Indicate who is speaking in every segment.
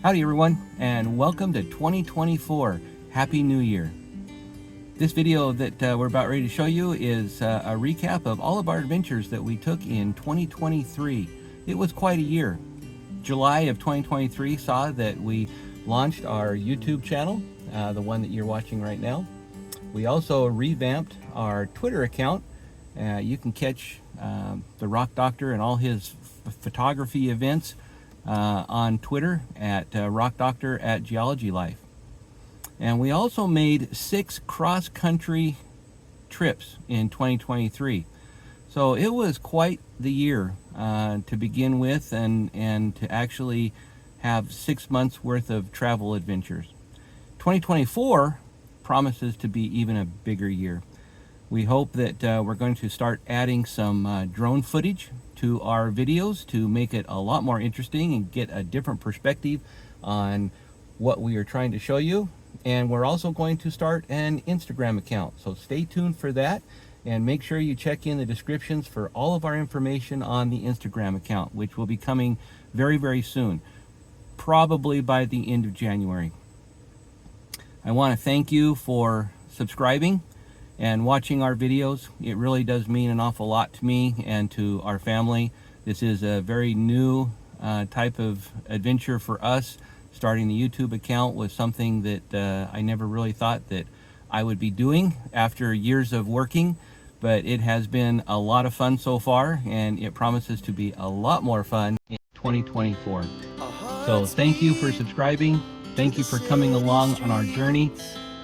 Speaker 1: Howdy everyone, and welcome to 2024. Happy New Year. This video that we're about ready to show you is a recap of all of our adventures that we took in 2023. It was quite a year. July of 2023 saw that we launched our YouTube channel, the one that you're watching right now. We also revamped our Twitter account. You can catch the Rock Doctor and all his photography events on Twitter at Rock Doctor at Geology Life. And we also made 6 cross-country trips in 2023. So it was quite the year to begin with, and to actually have 6 months worth of travel adventures. 2024 promises to be even a bigger year. We hope that we're going to start adding some drone footage to our videos to make it a lot more interesting and get a different perspective on what we are trying to show you. And we're also going to start an Instagram account, so stay tuned for that, and make sure you check in the descriptions for all of our information on the Instagram account, which will be coming very, very soon, probably by the end of January. I want to thank you for subscribing and watching our videos. It really does mean an awful lot to me and to our family. This is a very new type of adventure for us. Starting the YouTube account was something that I never really thought that I would be doing after years of working, but it has been a lot of fun so far, and it promises to be a lot more fun in 2024. So thank you for subscribing. Thank you for coming along on our journey.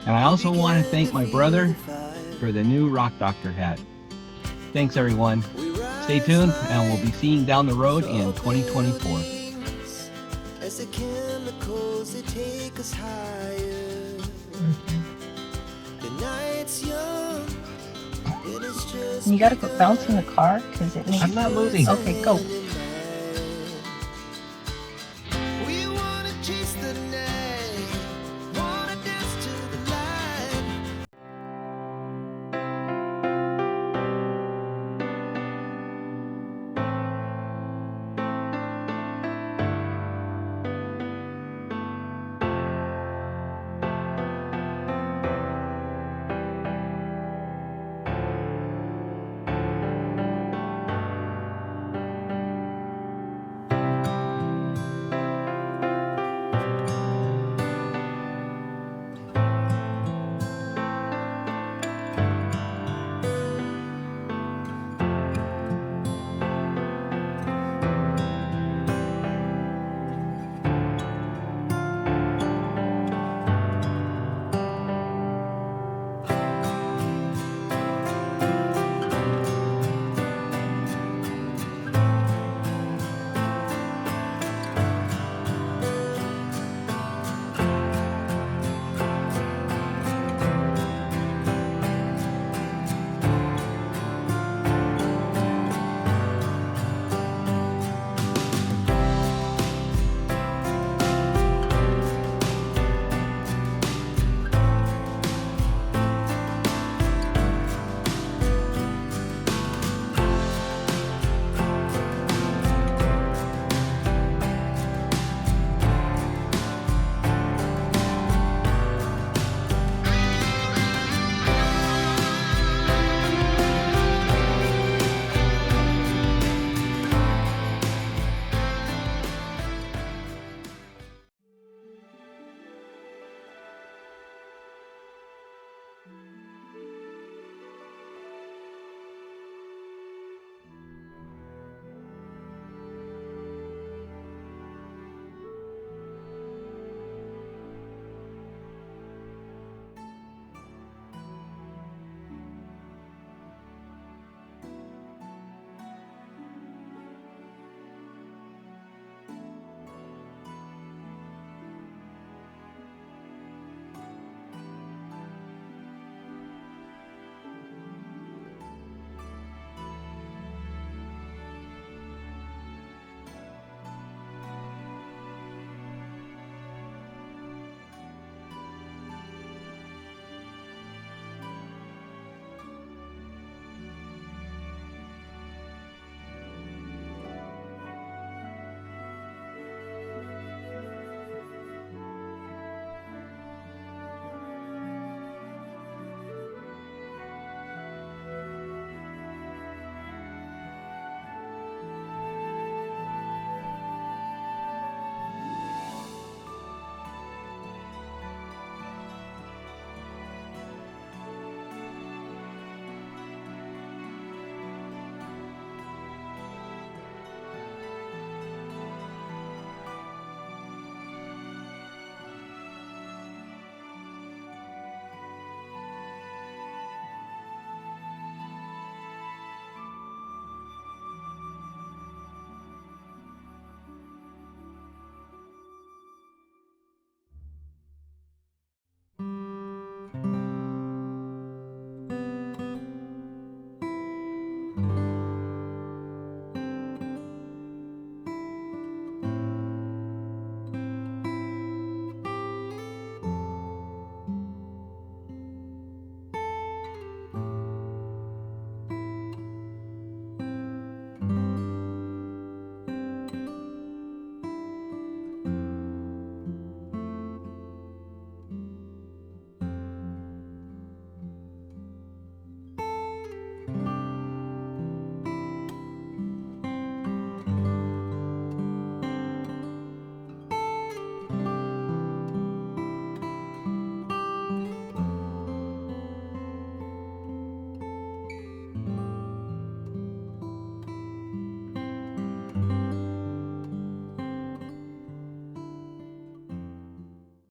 Speaker 1: And I also want to thank my brother for the new Rock Doctor hat. Thanks everyone. Stay tuned, and we'll be seeing down the road in 2024.
Speaker 2: As the chemicals they take us higher. The night's young. It is just
Speaker 3: You gotta quit bouncing the car because it makes.
Speaker 1: I'm not moving.
Speaker 3: Okay, go.